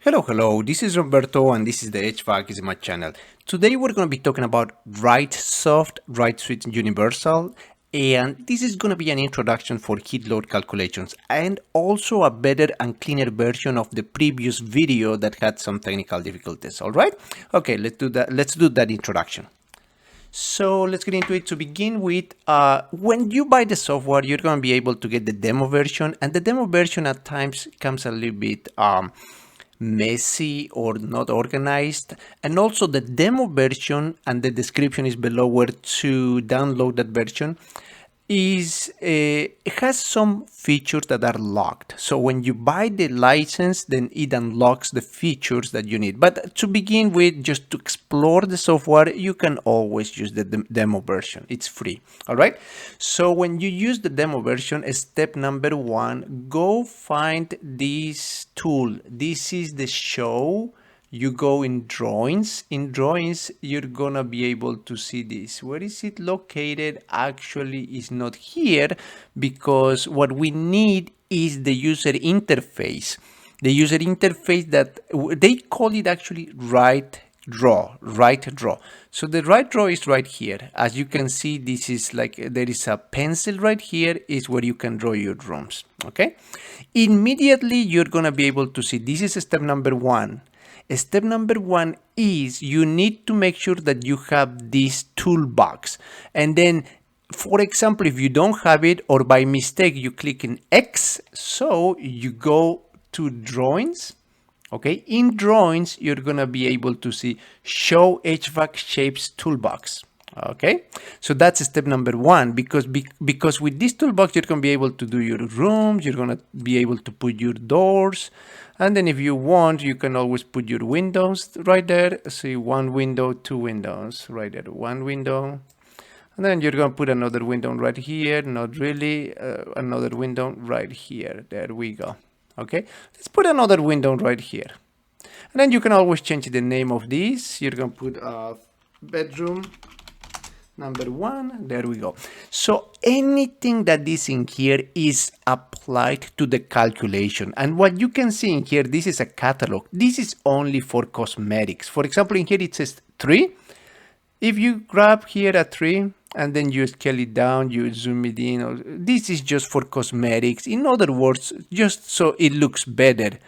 Hello, this is Roberto and this is the HVAC is my channel. Today we're going to be talking about Wrightsoft, Wrightsoft Universal, and this is going to be an introduction for heat load calculations and also a better and cleaner version of the previous video that had some technical difficulties. All right? Okay, let's do that introduction. So let's get into it. To begin with, when you buy the software, you're going to be able to get the demo version, and the demo version at times comes a little bit messy or not organized, and also the demo version, and the description is below where to download that version, is it has some features that are locked. So when you buy the license, then it unlocks the features that you need. But to begin with, just to explore the software, you can always use the demo version. It's free. All right. So when you use the demo version, step number one, go find this tool. This is the show. You go in drawings. In drawings, you're gonna be able to see this. Where is it located? Actually, it's not here because what we need is the user interface. The user interface that they call it actually right draw. So the right draw is right here. As you can see, this is like there is a pencil right here is where you can draw your rooms. Okay. Immediately, you're gonna be able to see this is step number one. Step number one is you need to make sure that you have this toolbox. And then, for example, if you don't have it or by mistake you click in X, so you go to drawings. Okay, in drawings, you're going to be able to see show HVAC shapes toolbox. Okay, so that's step number one, because with this toolbox, you're going to be able to do your rooms, you're going to be able to put your doors, and then if you want, you can always put your windows right there. See, one window, two windows right there, one window, and then you're going to put another window right here, not really, another window right here. There we go. Okay, let's put another window right here. And then you can always change the name of this. You're going to put bedroom number one. There we go. So anything that is in here is applied to the calculation. And what you can see in here, this is a catalog. This is only for cosmetics. For example, in here it says 3. If you grab here a 3 and then you scale it down, you zoom it in, this is just for cosmetics. In other words, just so it looks better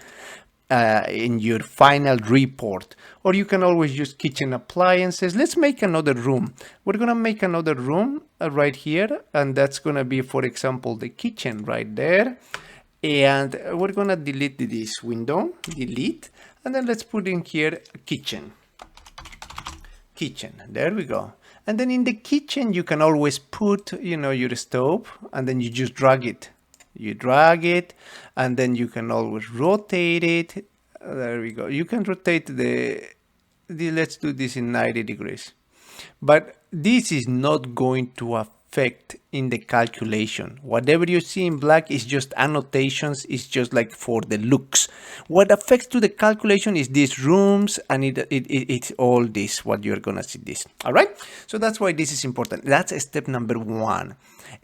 in your final report. Or you can always use kitchen appliances. Let's make another room. We're going to make another room right here. And that's going to be, for example, the kitchen right there. And we're going to delete this window, delete. And then let's put in here kitchen. There we go. And then in the kitchen, you can always put, your stove, and then you just drag it. You drag it, and then you can always rotate it. There we go. You can rotate let's do this in 90 degrees. But this is not going to affect in the calculation. Whatever you see in black is just annotations. It's just like for the looks. What affects to the calculation is these rooms, and it's all this, what you're going to see this. All right. So that's why this is important. That's step number one.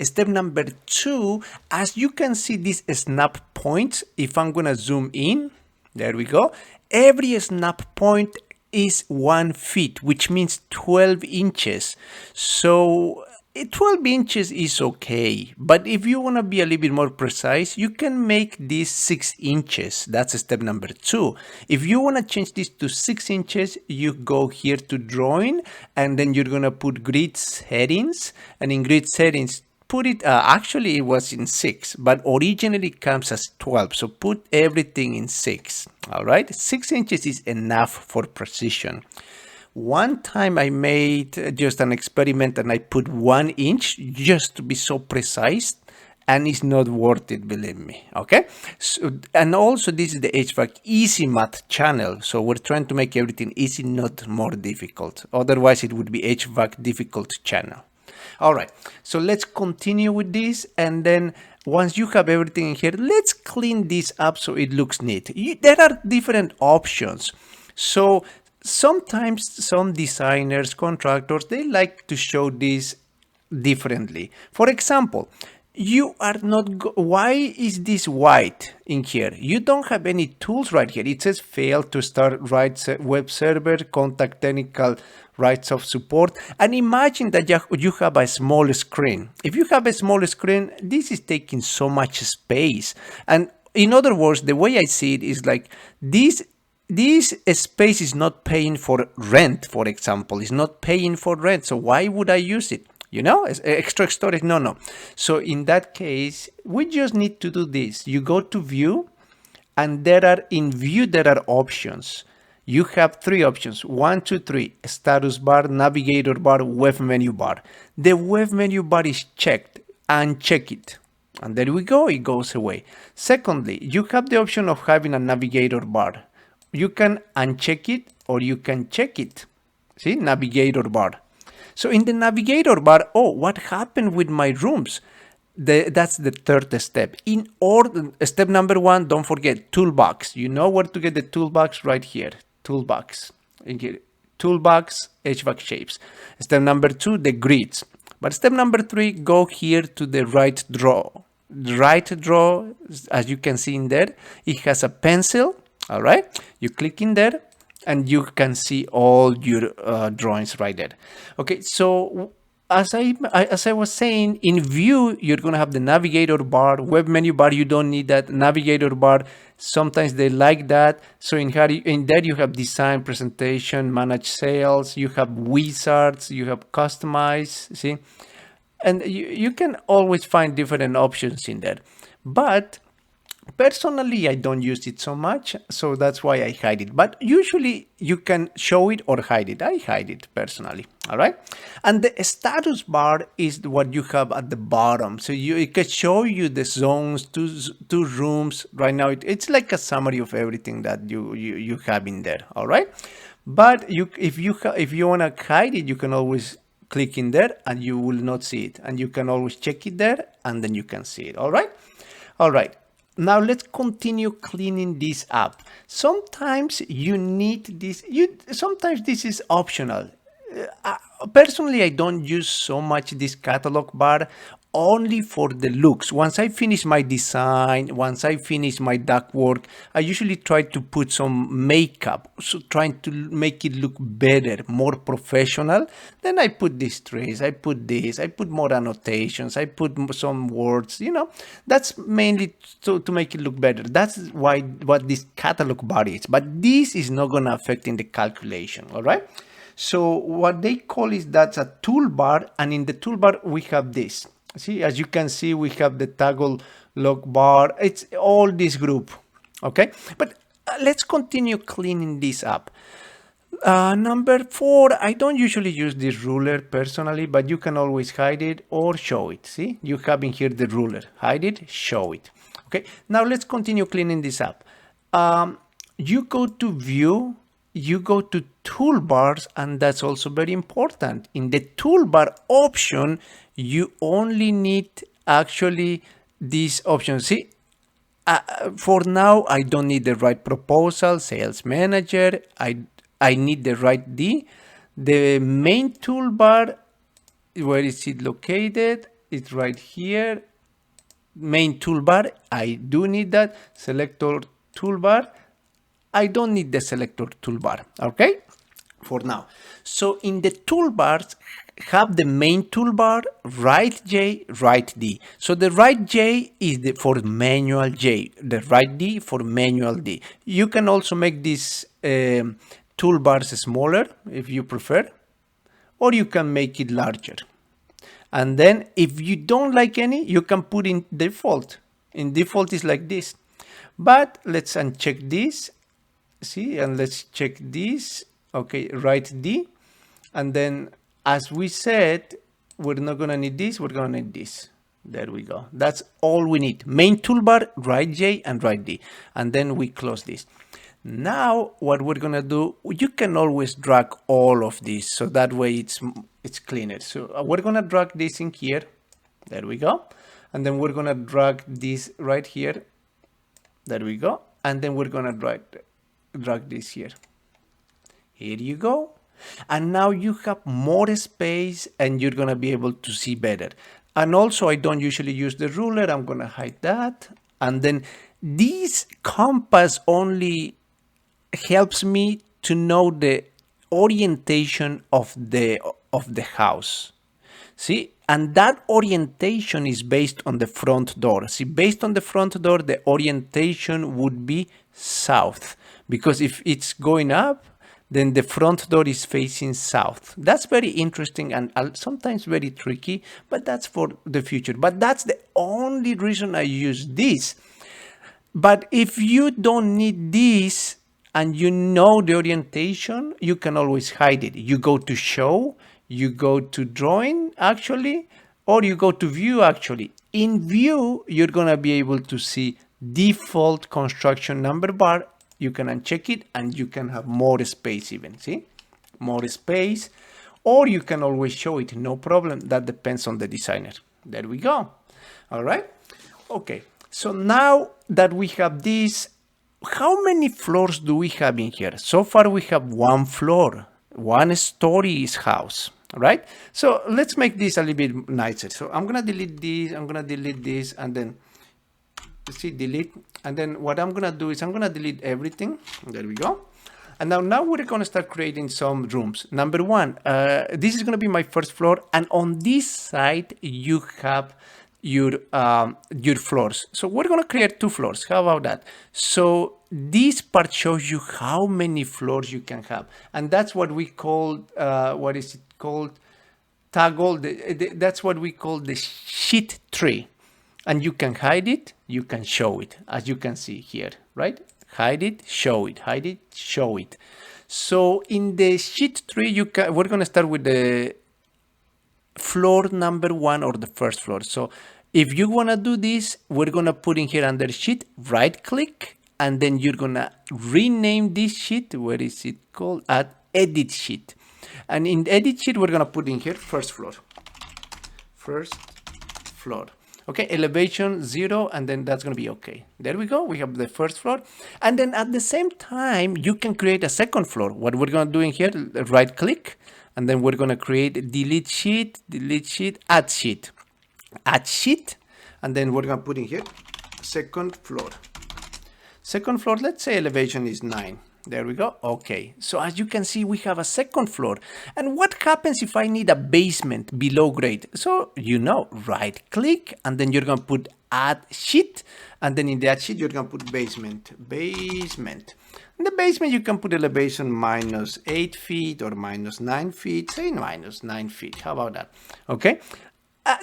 Step number two, as you can see these snap points, if I'm going to zoom in, there we go. Every snap point is 1 feet, which means 12 inches. So 12 inches is okay, but if you want to be a little bit more precise, you can make this 6 inches. That's step number two. If you want to change this to 6 inches, you go here to drawing, and then you're going to put grid settings, and in grid settings, put it, actually it was in 6, but originally it comes as 12. So put everything in 6. All right. 6 inches is enough for precision. One time I made just an experiment and I put 1 inch just to be so precise, and it's not worth it, believe me. Okay. So, and also this is the HVAC easy math channel. So we're trying to make everything easy, not more difficult. Otherwise it would be HVAC difficult channel. All right, so let's continue with this, and then once you have everything in here, let's clean this up so it looks neat. There are different options. So sometimes some designers, contractors, they like to show this differently. For example, you are not why is this white in here? You don't have any tools right here. It says fail to start web server, contact technical Wrightsoft support, and imagine that you have a small screen. If you have a small screen, this is taking so much space. And in other words, the way I see it is like this space is not paying for rent, for example. It's not paying for rent, so why would I use it? You know, extra storage, no. So in that case, we just need to do this. You go to view, and in view there are options. You have three options: 1, 2, 3, status bar, navigator bar, web menu bar. The web menu bar is checked. Uncheck it, and there we go, it goes away. Secondly, you have the option of having a navigator bar. You can uncheck it or you can check it. See, navigator bar. So in the navigator bar, oh, what happened with my rooms? That's the third step. In order, step number 1, don't forget toolbox. You know where to get the toolbox right here. Toolbox. In here. Toolbox, HVAC shapes. Step number 2, the grids. But step number 3, go here to the right draw. Right draw, as you can see in there, it has a pencil. All right, you click in there and you can see all your drawings right there. Okay, so as I was saying, in view, you're going to have the navigator bar, web menu bar. You don't need that navigator bar. Sometimes they like that. So in there you have design, presentation, manage sales. You have wizards. You have customize. See, and you can always find different options in there. But personally, I don't use it so much, so that's why I hide it. But usually you can show it or hide it. I hide it personally, all right? And the status bar is what you have at the bottom. So it can show you the zones, two rooms. Right now, it's like a summary of everything that you have in there, all right? But if you want to hide it, you can always click in there and you will not see it. And you can always check it there and then you can see it, all right? All right. Now let's continue cleaning this up. Sometimes you need this. Sometimes this is optional. Personally, I don't use so much this catalog bar, only for the looks. Once I finish my design, once I finish my ductwork, I usually try to put some makeup, so trying to make it look better, more professional. Then I put these trays, I put this, I put more annotations, I put some words, you know. That's mainly to make it look better. That's what this catalog bar is. But this is not going to affect in the calculation, all right? So what they call is that's a toolbar, and in the toolbar we have this. See, as you can see, we have the toggle lock bar. It's all this group, okay? But let's continue cleaning this up. Number 4, I don't usually use this ruler personally, but you can always hide it or show it. See, you have in here the ruler. Hide it, show it. Okay, now let's continue cleaning this up. You go to view, you go to toolbars, and that's also very important. In the toolbar option, you only need actually these options. See, for now, I don't need the right proposal, sales manager. I need the right D. The main toolbar, where is it located? It's right here. Main toolbar, I do need that. Selector toolbar, I don't need the selector toolbar, okay? For now. So in the toolbars, have the main toolbar, right J, right D. So the right J is for manual J, the right D for manual D. You can also make these toolbars smaller if you prefer, or you can make it larger. And then if you don't like any, you can put in default. In default is like this. But let's uncheck this. See, and let's check this. Okay, right D. And then as we said, we're not gonna need this, we're gonna need this. There we go. That's all we need. Main toolbar, right J and right D. And then we close this. Now what we're gonna do, you can always drag all of this, so that way it's cleaner. So we're gonna drag this in here. There we go. And then we're gonna drag this right here. There we go. And then we're gonna drag this here. Here you go. And now you have more space and you're gonna be able to see better. And also I don't usually use the ruler. I'm going to hide that. And then this compass only helps me to know the orientation of the house. See, and that orientation is based on the front door. See, based on the front door, the orientation would be south, because if it's going up, then the front door is facing south. That's very interesting and sometimes very tricky, but that's for the future. But that's the only reason I use this. But if you don't need this and you know the orientation, you can always hide it. You go to show, you go to drawing actually, or you go to view actually. In view, you're gonna be able to see default construction number bar. You can uncheck it and you can have more space even, see? More space, or you can always show it, no problem. That depends on the designer. There we go. All right, okay. So now that we have this, how many floors do we have in here? So far we have one floor, one story house, right? So let's make this a little bit nicer. So I'm gonna delete this, I'm gonna delete this, and then see, delete. And then what I'm gonna do is I'm gonna delete everything. There we go. And now we're gonna start creating some rooms. Number one, this is gonna be my first floor, and on this side you have your floors. So we're gonna create 2 floors. How about that? So this part shows you how many floors you can have, and that's what we call what is it called? Toggle. That's what we call the sheet tree. And you can hide it, you can show it, as you can see here, right? Hide it, show it, hide it, show it. So in the sheet tree, we're gonna start with the floor number 1 or the first floor. So if you wanna do this, we're gonna put in here under sheet, right click, and then you're gonna rename this sheet. Where is it called? At edit sheet. And in edit sheet, we're gonna put in here first floor. First floor. Okay, elevation 0, and then that's going to be okay. There we go. We have the first floor. And then at the same time, you can create a second floor. What we're going to do in here, right click, and then we're going to create delete sheet, add sheet, add sheet. And then we're going to put in here second floor. Second floor, let's say elevation is 9. There we go. Okay. So as you can see, we have a second floor. And what happens if I need a basement below grade? So, right click, and then you're going to put add sheet. And then in the add sheet, you're going to put basement. In the basement, you can put elevation minus 8 feet or minus 9 feet. Say minus 9 feet. How about that? Okay.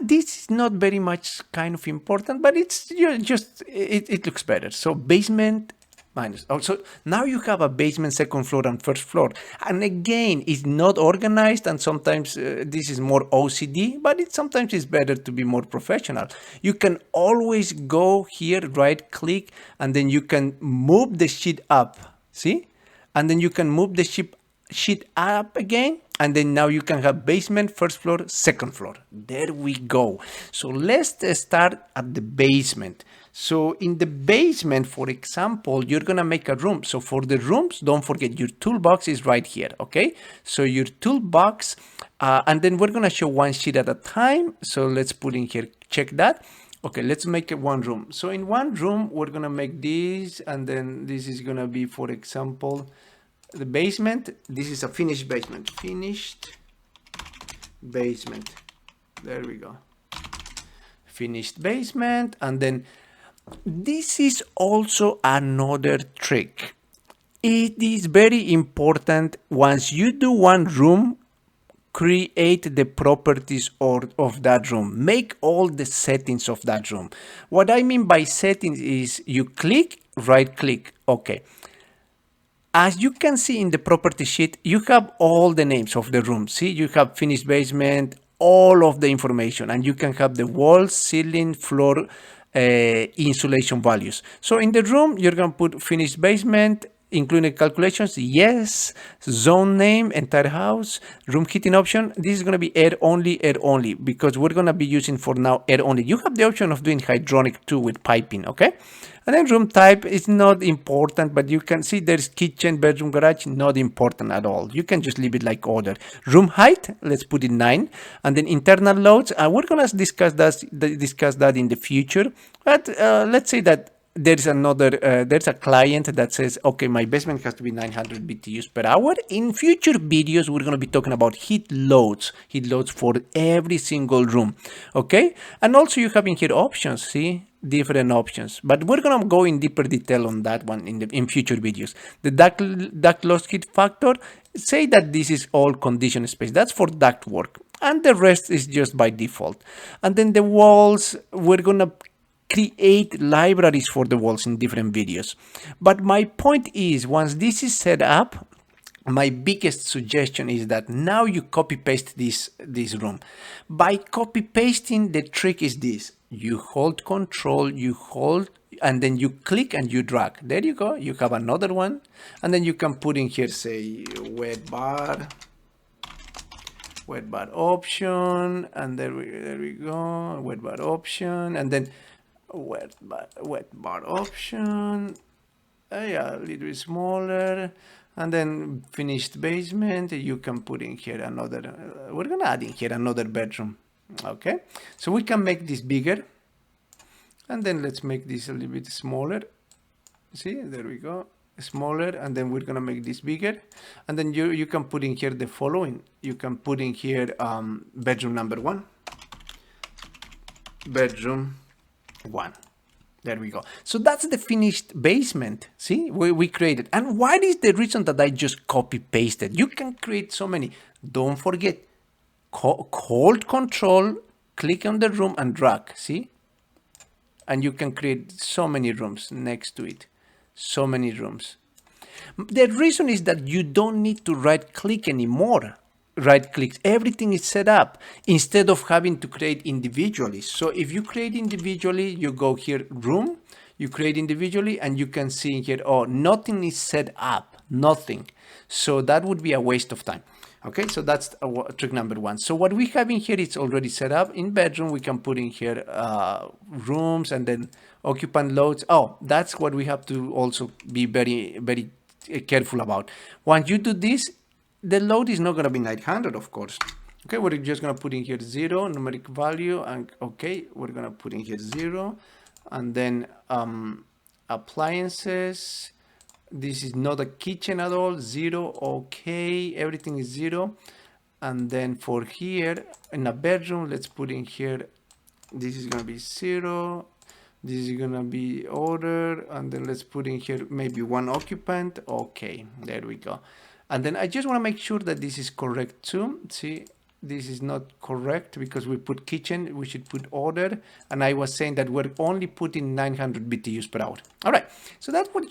This is not very much kind of important, but it's it looks better. So basement minus. So now you have a basement, second floor, and first floor. And again, it's not organized, and sometimes this is more OCD, but sometimes it's better to be more professional. You can always go here, right click, and then you can move the sheet up. See? And then you can move the sheet up again. And then now you can have basement, first floor, second floor. There we go. So let's start at the basement. So in the basement, for example, you're going to make a room. So for the rooms, don't forget your toolbox is right here. Okay. So your toolbox, and then we're going to show one sheet at a time. So let's put in here, check that. Okay, let's make it one room. So in one room, we're going to make this, and then this is going to be, for example, the basement. This is a finished basement. Finished basement. There we go. Finished basement. And then this is also another trick. It is very important. Once you do one room, create the properties of that room. Make all the settings of that room. What I mean by settings is you click, right click. Okay. As you can see in the property sheet, you have all the names of the rooms. See, you have finished basement, all of the information, and you can have the walls, ceiling, floor, insulation values. So in the room, you're going to put finished basement, including calculations, yes. Zone name, entire house, room heating option. This is going to be air only, because we're going to be using for now air only. You have the option of doing hydronic too with piping, okay? And then room type is not important, but you can see there's kitchen, bedroom, garage, not important at all. You can just leave it like order. Room height, let's put it 9. And then internal loads, we're going to discuss that in the future. But let's say that there's a client that says, okay, my basement has to be 900 BTUs per hour. In future videos, we're going to be talking about heat loads for every single room. Okay. And also you have in here options, see, different options, but we're going to go in deeper detail on that one in future videos. The duct loss heat factor, say that this is all conditioned space. That's for duct work. And the rest is just by default. And then the walls, we're going to create libraries for the walls in different videos. But my point is, once this is set up, my biggest suggestion is that now you copy paste this room. By copy pasting, the trick is this: you hold control, you hold, and then you click and you drag. There you go. You have another one, and then you can put in here, say, wet bar option, and there we go, wet bar option, and then wet bar option, yeah, a little bit smaller, and then finished basement. You can put in here another, we're gonna add in here another bedroom. Okay, so we can make this bigger, and then let's make this a little bit smaller. See, there we go, smaller, and then we're gonna make this bigger, and then you can put in here the following. You can put in here bedroom number 1, bedroom 1. There we go. So that's the finished basement. See, we created. And what is the reason that I just copy pasted? You can create so many. Don't forget, hold control, click on the room and drag. See, and you can create so many rooms next to it. So many rooms. The reason is that you don't need to right click anymore. Right click, everything is set up instead of having to create individually. So if you create individually, you go here, room, you create individually, and you can see here, oh, nothing is set up, nothing. So that would be a waste of time. Okay, so that's trick number 1. So what we have in here is already set up. In bedroom, we can put in here rooms and then occupant loads. Oh, that's what we have to also be very, very careful about. Once you do this, the load is not going to be 900, of course. Okay, we're just going to put in here 0 numeric value, and okay, we're going to put in here 0, and then appliances. This is not a kitchen at all, 0. Okay, everything is 0. And then for here in a bedroom, let's put in here, this is going to be 0. This is going to be order, and then let's put in here maybe 1 occupant. Okay, there we go. And then I just want to make sure that this is correct too. See, this is not correct because we put kitchen, we should put order. And I was saying that we're only putting 900 BTUs per hour. All right, so that was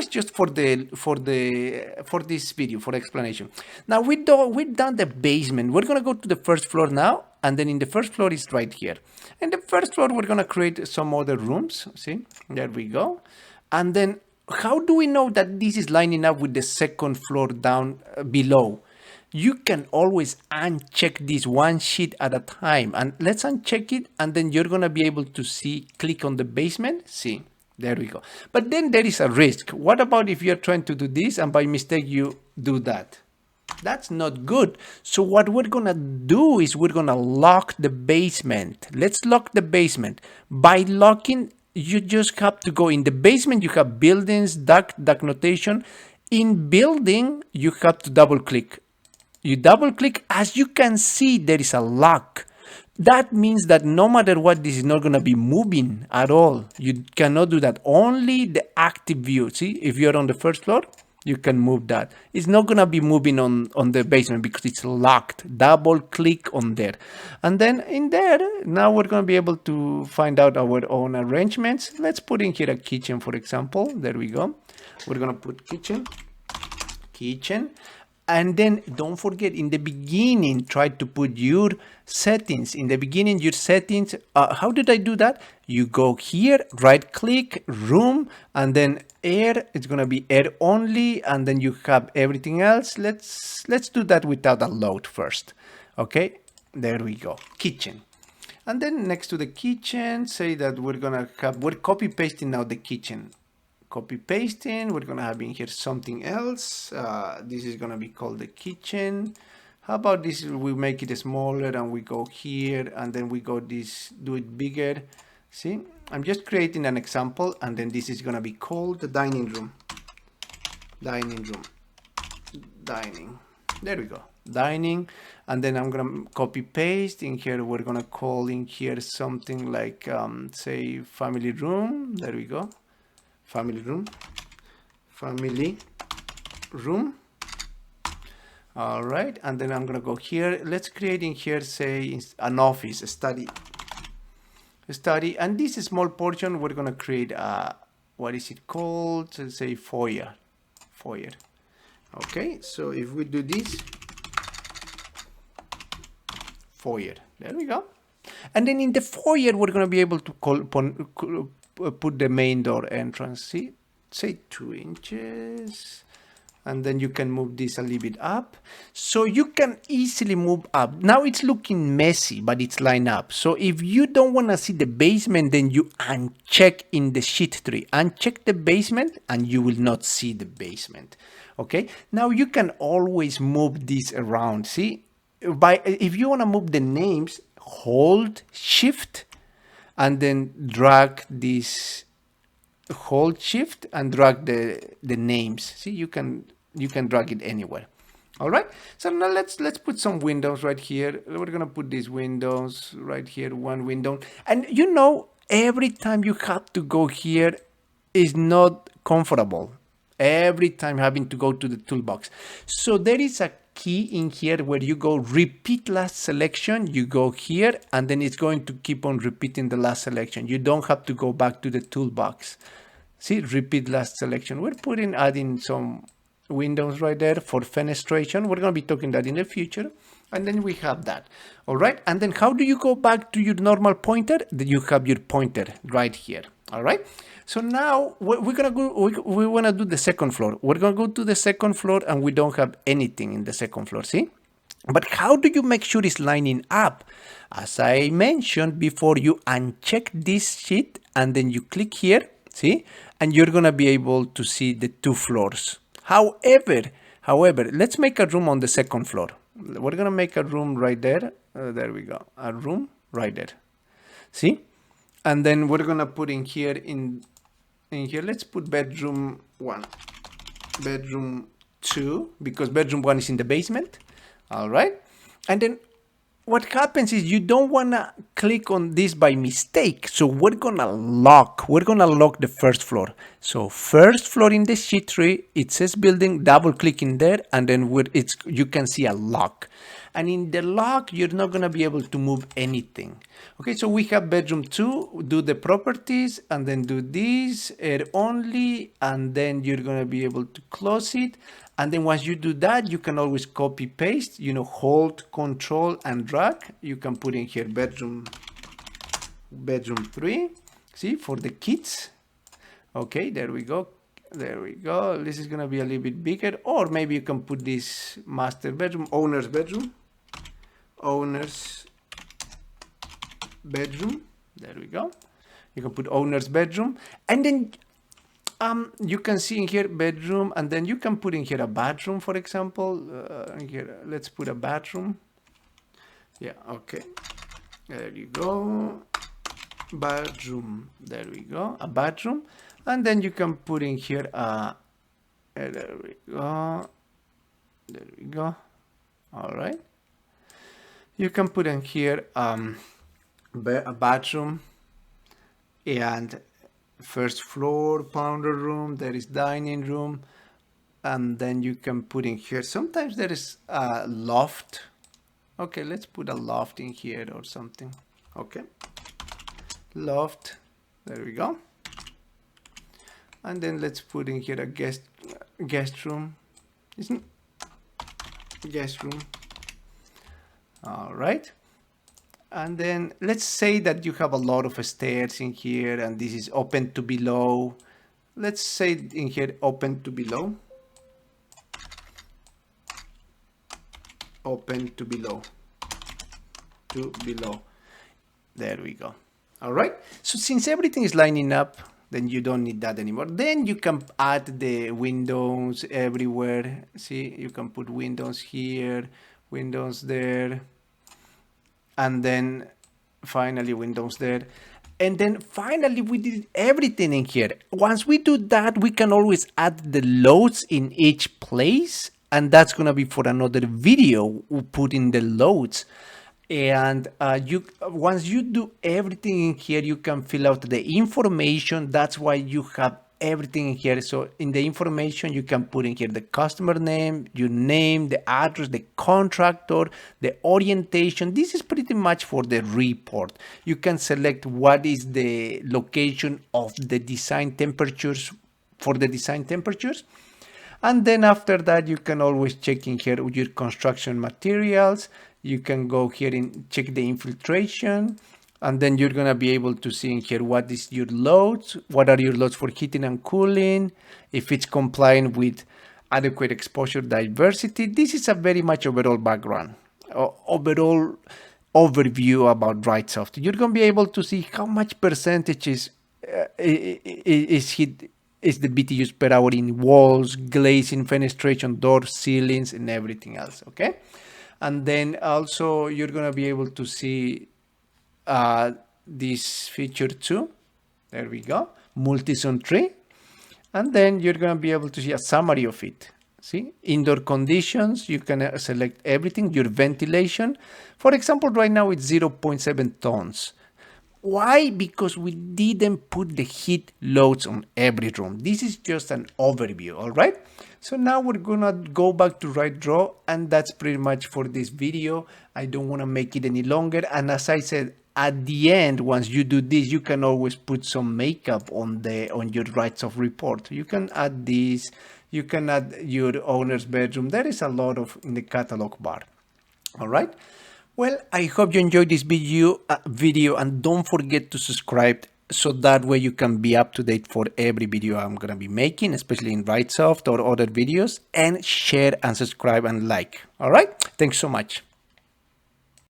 just for this video, for explanation. Now we've done the basement. We're gonna go to the first floor now, and then in the first floor is right here. In the first floor, we're gonna create some other rooms. See, there we go. And then how do we know that this is lining up with the second floor down below? You can always uncheck this one sheet at a time, and let's uncheck it, and then you're going to be able to see, click on the basement. See, there we go. But then there is a risk. What about if you're trying to do this and by mistake you do that? That's not good. So what we're going to do is we're going to lock the basement. Let's lock the basement. By locking, you just have to go in the basement. You have buildings, duct notation. In building, you have to double click. You double click. As you can see, there is a lock. That means that no matter what, this is not going to be moving at all. You cannot do that. Only the active view. See, if you're on the first floor, you can move that. It's not going to be moving on the basement because it's locked. Double click on there. And then in there, now we're going to be able to find out our own arrangements. Let's put in here a kitchen, for example. There we go. We're going to put kitchen. And then don't forget, in the beginning, try to put your settings. In the beginning, your settings, how did I do that? You go here, right click, room, and then air, it's gonna be air only, and then you have everything else. Let's do that without a load first. Okay, there we go, kitchen. And then next to the kitchen, say that we're copy pasting now the kitchen. Copy pasting, we're gonna have in here something else. This is gonna be called the kitchen. How about this, we make it smaller and we go here and then we go this, do it bigger. See, I'm just creating an example and then this is gonna be called the dining room. Dining room, dining, there we go, dining. And then I'm gonna copy paste in here, we're gonna call in here something like, say family room, there we go. Family room, family room. All right, and then I'm gonna go here. Let's create in here, say an office, a study, and this small portion we're gonna create what is it called? Say foyer. Okay, so if we do this, foyer, there we go. And then in the foyer we're gonna be able to put the main door entrance, see, say 2 inches, and then you can move this a little bit up, so you can easily move up. Now it's looking messy, but it's lined up. So if you don't want to see the basement, then you uncheck in the sheet tree, uncheck the basement, and you will not see the basement. Okay, now you can always move this around. See, if you want to move the names, hold shift and then drag this, hold shift and drag the names. See, you can drag it anywhere. All right, so now let's put some windows right here. We're gonna put these windows right here, one window. And you know, every time you have to go here is not comfortable. Every time having to go to the toolbox. So there is a key in here where you go repeat last selection, you go here and then it's going to keep on repeating the last selection. You don't have to go back to the toolbox. See, repeat last selection. We're adding some windows right there for fenestration. We're going to be talking that in the future. And then we have that. All right. And then how do you go back to your normal pointer? You have your pointer right here. All right. So now we're going to go, we want to do the second floor. We're going to go to the second floor and we don't have anything in the second floor. See? But how do you make sure it's lining up? As I mentioned before, you uncheck this sheet and then you click here. See? And you're going to be able to see the 2 floors. However, let's make a room on the second floor. We're going to make a room right there. There we go. A room right there. See? And then we're going to put in here, in here, let's put bedroom 1, bedroom 2, because bedroom 1 is in the basement. All right. And then what happens is you don't want to click on this by mistake. So we're going to lock the first floor. So first floor in the sheet tree, it says building, double click in there, and then you can see a lock. And in the lock, you're not going to be able to move anything. Okay, so we have bedroom 2, do the properties, and then do this, air only, and then you're going to be able to close it. And then once you do that, you can always copy paste, hold, control, and drag. You can put in here bedroom 3, see, for the kids. Okay, there we go. There we go. This is going to be a little bit bigger. Or maybe you can put this master bedroom, owner's bedroom. Owner's bedroom. There we go. You can put owner's bedroom. And then you can see in here bedroom, and then you can put in here a bathroom, for example. Here, let's put a bathroom. Yeah, okay. There you go. Bathroom. There we go. A bathroom. And then you can put in here there we go. There we go. All right. You can put in here a bathroom and first floor powder room. There is dining room, and then you can put in here. Sometimes there is a loft. Okay, let's put a loft in here or something. Okay, loft. There we go. And then let's put in here a guest room. guest room. All right. And then let's say that you have a lot of stairs in here and this is open to below. Let's say in here open to below. Open to below. To below. There we go. All right. So since everything is lining up, then you don't need that anymore. Then you can add the windows everywhere. See, you can put windows here, windows there, and then finally windows there. And then finally we did everything in here. Once we do that, we can always add the loads in each place. And that's going to be for another video, we put in the loads. And once you do everything in here, you can fill out the information. That's why you have everything in here. So in the information, you can put in here the customer name, your name, the address, the contractor, the orientation. This is pretty much for the report. You can select what is the location of the design temperatures for the design temperatures. And then after that, you can always check in here with your construction materials. You can go here and check the infiltration. And then you're going to be able to see in here what is your loads, what are your loads for heating and cooling, if it's compliant with adequate exposure diversity. This is a very much overall background, overall overview about Wrightsoft. You're going to be able to see how much percentage is the BTUs per hour in walls, glazing, fenestration, doors, ceilings, and everything else, okay? And then also you're going to be able to see this feature too. There we go, multi-zone tree. And then you're going to be able to see a summary of it. See, indoor conditions, you can select everything, your ventilation. For example, right now it's 0.7 tons. Why? Because we didn't put the heat loads on every room. This is just an overview, all right? So now we're gonna go back to RightDraw, and that's pretty much for this video. I don't wanna make it any longer. And as I said, at the end, once you do this, you can always put some makeup on your Wrightsoft report. You can add this, you can add your owner's bedroom. There is a lot of in the catalog bar, all right? Well, I hope you enjoyed this video and don't forget to subscribe so that way you can be up to date for every video I'm going to be making, especially in Wrightsoft or other videos, and share and subscribe and like. All right. Thanks so much.